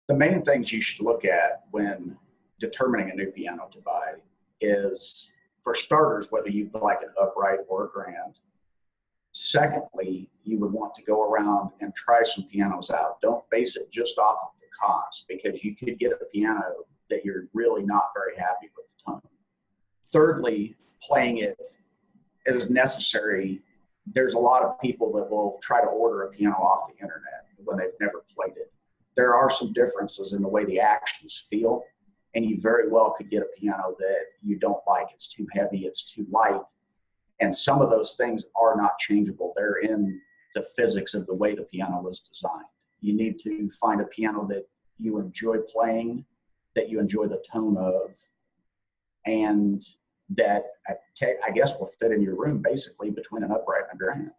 The main things you should look at when determining a new piano to buy is, for starters, whether you like an upright or a grand. Secondly, you would want to go around and try some pianos out. Don't base it just off of the cost, because you could get a piano that you're really not very happy with the tone. Thirdly, playing it is necessary. There's a lot of people that will try to order a piano off the internet when they've never played it. There are some differences in the way the actions feel, and you very well could get a piano that you don't like. It's too heavy, it's too light, and some of those things are not changeable. They're in the physics of the way the piano was designed. You need to find a piano that you enjoy playing, that you enjoy the tone of, and that I guess will fit in your room basically between an upright and a grand.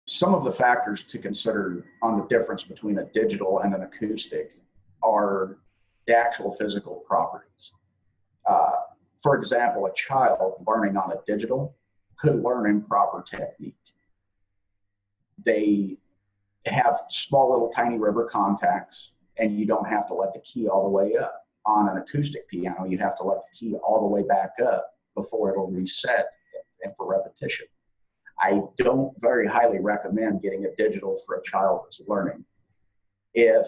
Some of the factors to consider on the difference between a digital and an acoustic are the actual physical properties. For example, a child learning on a digital could learn improper technique. They have small little tiny rubber contacts, and you don't have to let the key all the way up. On an acoustic piano, you have to let the key all the way back up before it'll reset and for repetition. I don't very highly recommend getting a digital for a child that's learning. If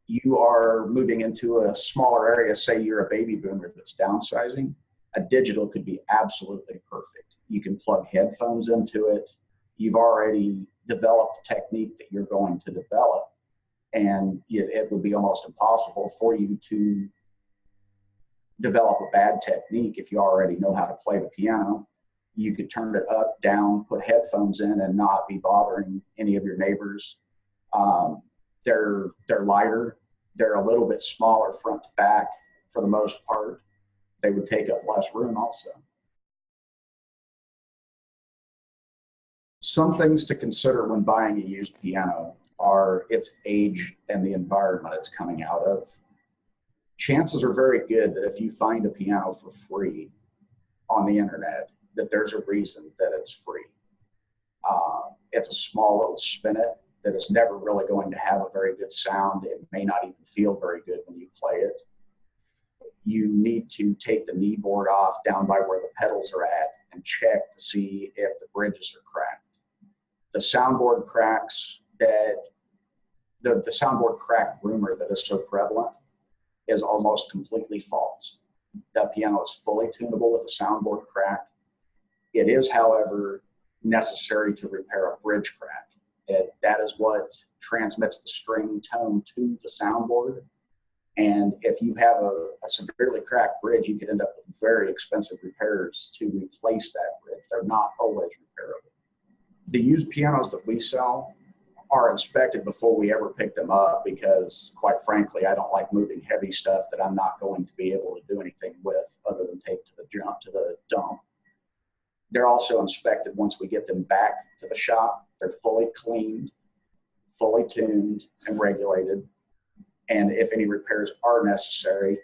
you are moving into a smaller area, say you're a baby boomer that's downsizing, a digital could be absolutely perfect. You can plug headphones into it. You've already developed a technique that you're going to develop, and it would be almost impossible for you to develop a bad technique if you already know how to play the piano. You could turn it up, down, put headphones in, and not be bothering any of your neighbors. They're lighter. They're a little bit smaller front to back for the most part. They would take up less room also. Some things to consider when buying a used piano are its age and the environment it's coming out of. Chances are very good that if you find a piano for free on the internet, that there's a reason that it's free. It's a small little spinet that is never really going to have a very good sound. It may not even feel very good when you play it. You need to take the knee board off down by where the pedals are at and check to see if the bridges are cracked. The soundboard cracks that, the soundboard crack rumor that is so prevalent is almost completely false. That piano is fully tunable with a soundboard crack. It is, however, necessary to repair a bridge crack. That is what transmits the string tone to the soundboard. And if you have a severely cracked bridge, you could end up with very expensive repairs to replace that bridge. They're not always repairable. The used pianos that we sell are inspected before we ever pick them up, because quite frankly, I don't like moving heavy stuff that I'm not going to be able to do anything with other than take to the dump. They're also inspected once we get them back to the shop. They're fully cleaned, fully tuned, and regulated. And if any repairs are necessary,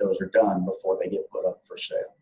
those are done before they get put up for sale.